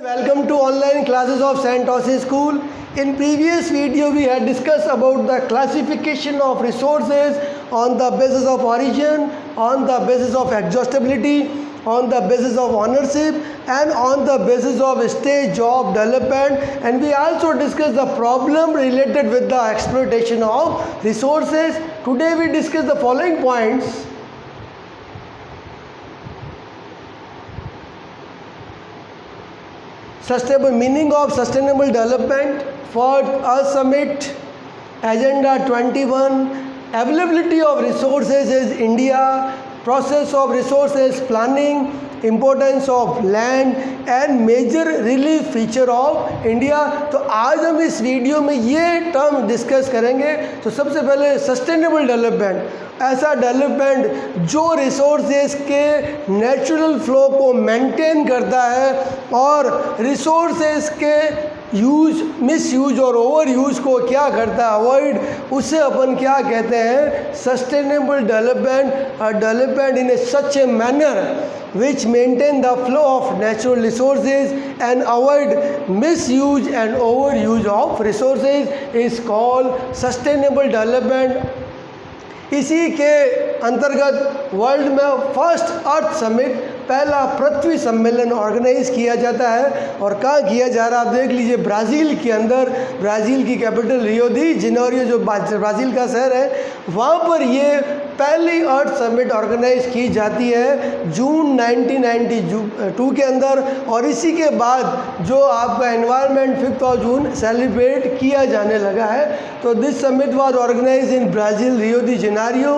Welcome to online classes of St. Ossie School. In previous video we had discussed about the classification of resources on the basis of origin, on the basis of exhaustibility, on the basis of ownership and on the basis of stage of development, and we also discussed the problem related with the exploitation of resources. Today we discuss the following points. Sustainable meaning of sustainable development for Earth Summit, Agenda 21, availability of resources is India, process of resources planning, importance of land and major relief feature of India. तो आज हम इस video में ये term discuss करेंगे. तो सबसे पहले सस्टेनेबल डेवलपमेंट, ऐसा डेवलपमेंट जो रिसोर्सेज के नेचुरल फ्लो को मेंटेन करता है और रिसोर्सेज के यूज, मिस यूज और ओवर यूज को क्या करता है, अवॉइड, उसे अपन क्या कहते हैं, sustainable development. Development in A such a manner which maintain the flow of natural resources and avoid misuse and overuse of resources is called sustainable development. इसी के अंतर्गत वर्ल्ड में फर्स्ट अर्थ समिट, पहला पृथ्वी सम्मेलन ऑर्गेनाइज किया जाता है. और कहाँ किया जा रहा है आप देख लीजिए, ब्राज़ील के अंदर. ब्राज़ील की कैपिटल रियो दी जेनेरियो जो ब्राज़ील का शहर है, वहाँ पर ये पहली अर्थ समिट ऑर्गेनाइज की जाती है जून 1992 के अंदर. और इसी के बाद जो आपका एनवायरनमेंट 5 जून सेलिब्रेट किया जाने लगा है. तो this summit was organise in Brazil Rio de Janeiro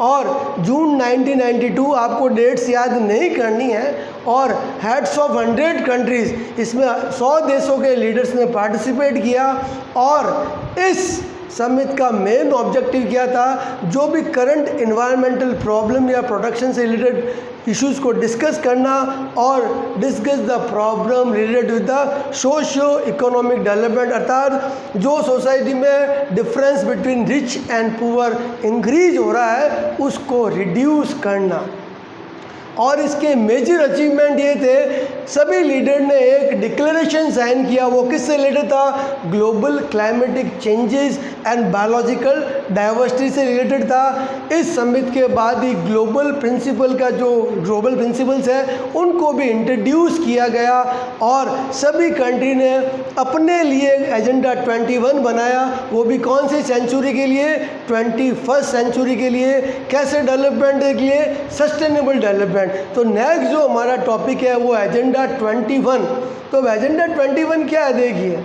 और जून 1992. आपको डेट्स याद नहीं करनी है. और हेड्स ऑफ 100 कंट्रीज़, इसमें 100 देशों के लीडर्स ने पार्टिसिपेट किया. और इस समिट का मेन ऑब्जेक्टिव क्या था, जो भी करंट इन्वायरमेंटल प्रॉब्लम या प्रोडक्शन से रिलेटेड इश्यूज़ को डिस्कस करना और discuss the problem related with the socio economic development, अर्थात जो सोसाइटी में difference between rich and poor increase हो रहा है उसको रिड्यूस करना. और इसके मेजर अचीवमेंट ये थे, सभी लीडर ने एक डिक्लेरेशन साइन किया. वो किससे रिलेटेड था, global climatic changes and biological diversity से रिलेटेड था. इस समिट के बाद ही ग्लोबल प्रिंसिपल का जो ग्लोबल प्रिंसिपल्स है उनको भी इंट्रोड्यूस किया गया और सभी कंट्री ने अपने लिए एजेंडा 21 बनाया. वो भी कौन सी सेंचुरी के लिए, 21st सेंचुरी के लिए. कैसे डेवलपमेंट के लिए, सस्टेनेबल डेवलपमेंट. तो नेक्स्ट जो हमारा टॉपिक है वो एजेंडा 21. तो एजेंडा 21 क्या है, देखिए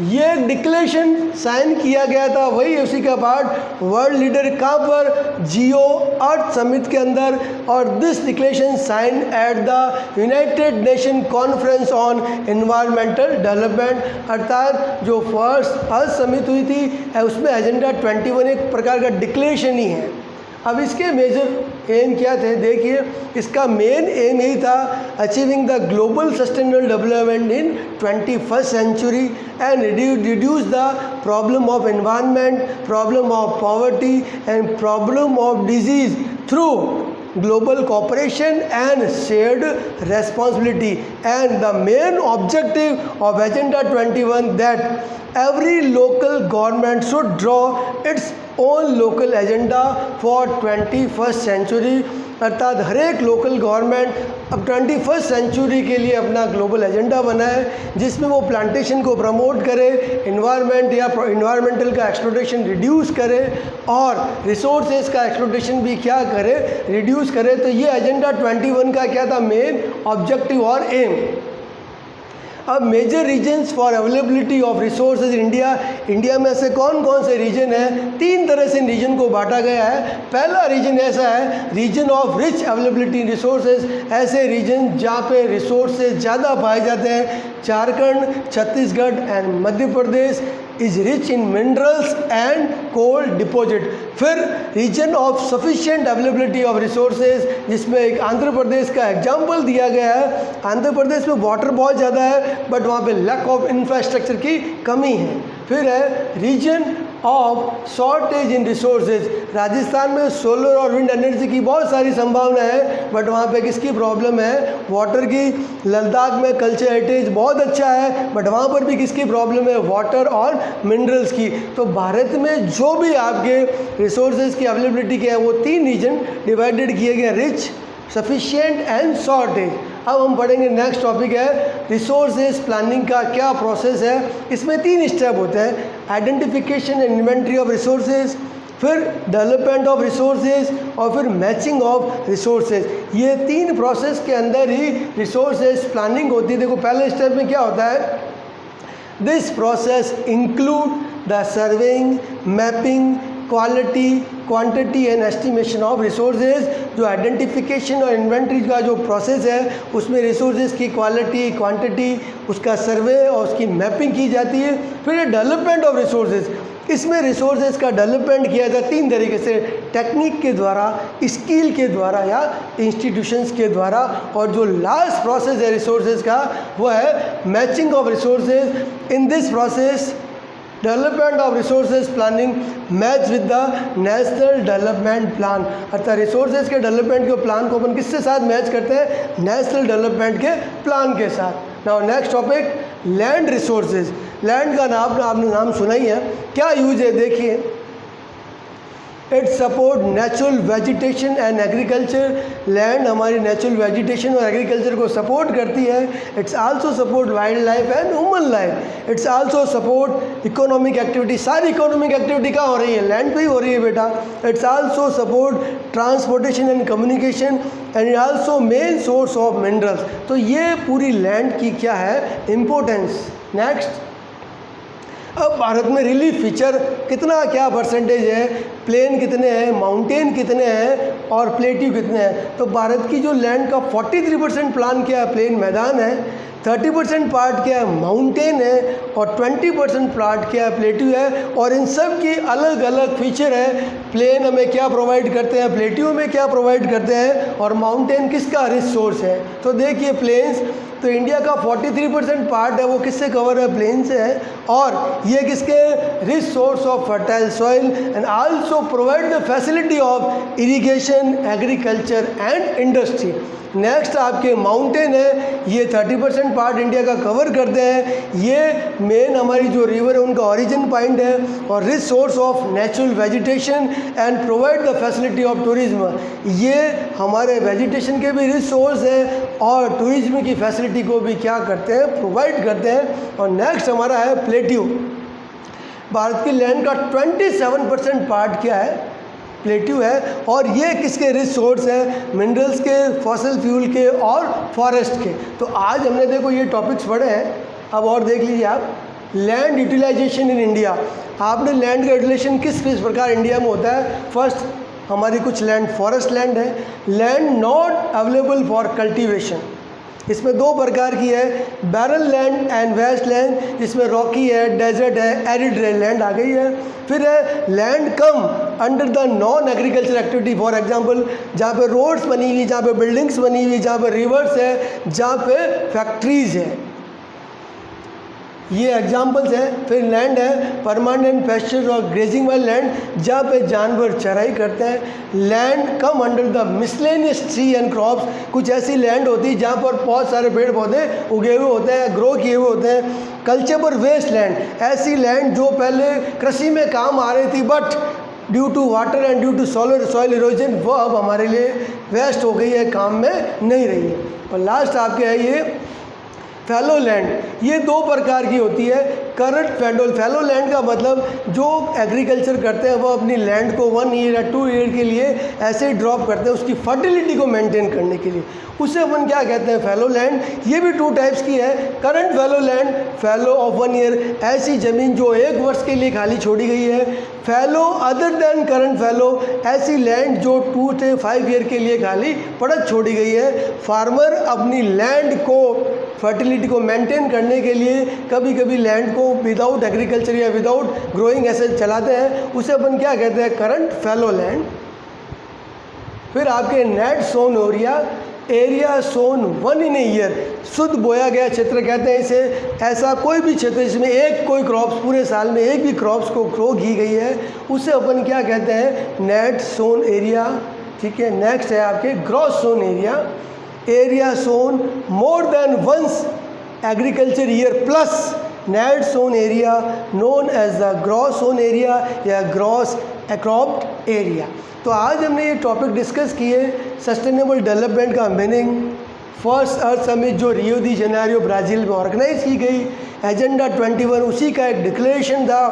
ये डिक्लेरेशन साइन किया गया था, वही उसी का पार्ट. वर्ल्ड लीडर कहाँ पर, जियो अर्थ समिट के अंदर. और this declaration sign at the United Nation conference on environmental development, अर्थात जो फर्स्ट अर्थ समिट हुई थी उसमें एजेंडा 21 एक प्रकार का डिक्लेरेशन ही है. अब इसके मेजर एम क्या थे, देखिए इसका मेन एम यही था, achieving the global sustainable development in 21st century and reduce the problem of environment, problem of poverty and problem of disease through global cooperation and shared responsibility. And the main objective of Agenda 21 that every local government should draw its own local agenda for 21st century, अर्थात हर एक local government अब 21st century के लिए अपना global agenda बनाए जिसमें वो plantation को प्रमोट करे, इन्वायरमेंट या इन्वायरमेंटल का एक्सप्लोटेशन रिड्यूस करे और रिसोर्सेज का एक्सप्लोटेशन भी क्या करे, रिड्यूस करे. तो ये एजेंडा 21 का क्या था, मेन ऑब्जेक्टिव और एम. अब major reasons for availability of resources in India, India में ऐसे कौन कौन से रीजन हैं, 3 तरह से इन रीजन को बांटा गया है. पहला रीजन ऐसा है, reason of rich availability in resources, ऐसे रीजन जहाँ पे रिसोर्सेज ज़्यादा पाए जाते हैं. Jharkhand, Chhattisgarh and Madhya Pradesh is rich in minerals and coal deposit. फिर region of sufficient availability of resources, जिसमें एक आंध्र प्रदेश का एग्जाम्पल दिया गया है. आंध्र प्रदेश में वाटर बहुत ज़्यादा है बट वहाँ पे लैक ऑफ इंफ्रास्ट्रक्चर की कमी है. फिर है reason of shortage in resources, Rajasthan में सोलर और विंड एनर्जी की बहुत सारी संभावना है, बट वहाँ पे किसकी प्रॉब्लम है, वाटर की। लद्दाख में कल्चर हेरिटेज बहुत अच्छा है, बट वहाँ पर भी किसकी प्रॉब्लम है, वाटर और मिनरल्स की। तो भारत में जो भी आपके रिसोर्सेज की अवेलेबिलिटी के हैं वो 3 रीजन डिवाइडेड किए गए, रिच, सफिशिएंट एंड शॉर्टेज। अब हम पढ़ेंगे नेक्स्ट टॉपिक है रिसोर्सेज प्लानिंग का क्या प्रोसेस है। इसमें 3 स्टेप होते हैं, identification and inventory of resources, फिर डेवलपमेंट ऑफ रिसोर्सेज और फिर मैचिंग ऑफ रिसोर्सेज। ये 3 प्रोसेस के अंदर ही रिसोर्सेज प्लानिंग होती है। देखो पहले स्टेप में क्या होता है, this process include the surveying, mapping, quality, quantity and estimation of resources. जो आइडेंटिफिकेशन और इन्वेंट्री का जो प्रोसेस है उसमें रिसोर्सेज की क्वालिटी, क्वांटिटी, उसका सर्वे और उसकी मैपिंग की जाती है। फिर डेवलपमेंट ऑफ रिसोर्सेज, इसमें रिसोर्सेज का डेवलपमेंट किया जाता है 3 तरीके से, टेक्निक के द्वारा, स्किल के द्वारा या इंस्टीट्यूशंस के द्वारा। और जो लास्ट प्रोसेस है रिसोर्सेज का वो है matching of resources. In this process development of resources planning match with the national development plan, अर्थात रिसोर्सेज के डेवलपमेंट के प्लान को अपन किसके साथ मैच करते हैं, नेशनल डेवलपमेंट के प्लान के साथ। Now next topic land resources. Land का आपने नाम सुना ही है, क्या यूज है देखिए, it support natural vegetation and agriculture. Land हमारी नेचुरल वेजिटेशन और एग्रीकल्चर को सपोर्ट करती है। It's also support wild life and human life. It's also support economic activity, सारी इकोनॉमिक एक्टिविटी कहाँ हो रही है, लैंड पे ही हो रही है बेटा। It's also support transportation and communication and it also main source of minerals. तो ये पूरी लैंड की क्या है इम्पोर्टेंस। नेक्स्ट, अब भारत में रिलीफ फीचर कितना, क्या परसेंटेज है, प्लेन कितने हैं, माउंटेन कितने हैं और प्लेट्यू कितने हैं। तो भारत की जो लैंड का 43% प्लान क्या है, प्लेन मैदान है, 30% पार्ट क्या है, माउंटेन है और 20% पार्ट क्या है, प्लेट्यू है। और इन सब की अलग अलग फीचर है। प्लेन हमें क्या प्रोवाइड करते हैं, प्लेट्यू में क्या प्रोवाइड करते हैं और माउंटेन किसका रिसोर्स है। तो देखिए प्लेन्स, तो इंडिया का 43% पार्ट है वो किससे कवर है, प्लेन से है। और ये किसके, resource of fertile soil and also provide the facility of irrigation, agriculture and industry. Next आपके माउंटेन है, ये 30% पार्ट इंडिया का कवर करते हैं। ये मेन हमारी जो रिवर है उनका ओरिजिन पॉइंट है और rich source of natural vegetation and provide the facility of tourism. ये हमारे वेजिटेशन के भी रिच सोर्स है और टूरिज्म की फैसिलिटी को भी क्या करते हैं, प्रोवाइड करते हैं। और नेक्स्ट हमारा है प्लेट्यू। भारत की लैंड का 27% पार्ट क्या है, प्लेट्यू है। और ये किसके रिसोर्स है, मिनरल्स के, फॉसिल फ्यूल के और फॉरेस्ट के। तो आज हमने देखो ये टॉपिक्स पढ़े हैं। अब और देख लीजिए आप, लैंड यूटिलाइजेशन इन इंडिया। आपने लैंड का यूटिलाइजेशन किस प्रकार इंडिया में होता है। फर्स्ट हमारी कुछ लैंड फॉरेस्ट लैंड है, land not available for cultivation. इसमें 2 प्रकार की है, barren land and waste land, जिसमें रॉकी है, डेजर्ट है, एरिड लैंड आ गई है। फिर है land come under the non agriculture activity, for example जहाँ पे रोड्स बनी हुई, जहाँ पे बिल्डिंग्स बनी हुई, जहाँ पे रिवर्स है, जहाँ पे फैक्ट्रीज है, ये एग्जांपल्स हैं। फिर लैंड है परमानेंट पेस्चर और ग्रेजिंग वाली लैंड, जहाँ पे जानवर चराई करते हैं। Land come under the miscellaneous tree and crops, कुछ ऐसी लैंड होती है जहाँ पर बहुत सारे पेड़ पौधे उगे हुए होते हैं, ग्रो किए हुए होते हैं। कल्चर वेस्ट लैंड, ऐसी लैंड जो पहले कृषि में काम आ रही थी but due to water and due to soil erosion वो अब हमारे लिए वेस्ट हो गई है, काम में नहीं रही है। और लास्ट आपके है ये फैलो लैंड। ये 2 प्रकार की होती है, करंट फैलो लैंड का मतलब जो एग्रीकल्चर करते हैं वो अपनी लैंड को 1 ईयर या 2 ईयर के लिए ऐसे ही ड्रॉप करते हैं उसकी फर्टिलिटी को मेंटेन करने के लिए, उसे अपन क्या कहते हैं, फैलो लैंड। ये भी 2 टाइप्स की है, current fallow land, fallow of 1 year, ऐसी ज़मीन जो 1 वर्ष के लिए खाली छोड़ी गई है। फैलो अदर देन करंट फैलो, ऐसी लैंड जो 2 से 5 ईयर के लिए खाली पड़क छोड़ी गई है। फार्मर अपनी लैंड को फर्टिलिटी को मेंटेन करने के लिए कभी कभी लैंड को विदाउट एग्रीकल्चर या विदाउट ग्रोइंग ऐसे चलाते हैं, उसे अपन क्या कहते हैं, करंट फैलो लैंड। फिर आपके net sown area, area sown one in a year, शुद्ध बोया गया क्षेत्र कहते हैं इसे। ऐसा कोई भी क्षेत्र जिसमें एक कोई क्रॉप्स पूरे साल में एक भी क्रॉप्स को ग्रो की गई है उसे अपन क्या कहते हैं, नेट सोन एरिया। ठीक है, नेक्स्ट है आपके gross sown area. Area sown more than once agriculture year plus net sown area known as the gross sown area या ग्रॉस क्रॉप्ड एरिया। तो आज हमने ये टॉपिक डिस्कस किए सस्टेनेबल डेवलपमेंट का मीनिंग, फर्स्ट अर्थ समिट जो Rio de Janeiro Brazil में organise की गई, एजेंडा 21 उसी का एक डिक्लेरेशन था।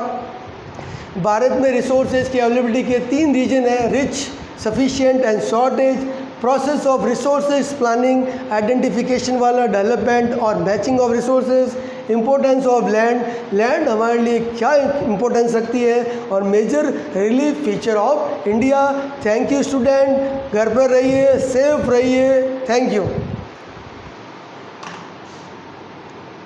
भारत में रिसोर्सेज की अवेलेबिलिटी के 3 रीजन है, rich, sufficient and shortage. Process of resources planning, identification वाला डेवलपमेंट और matching of resources. Importance of land, land हमारे लिए क्या इम्पोर्टेंस रखती है और major relief feature of India. Thank you student, घर पर रहिए, सेफ रहिए, थैंक यू।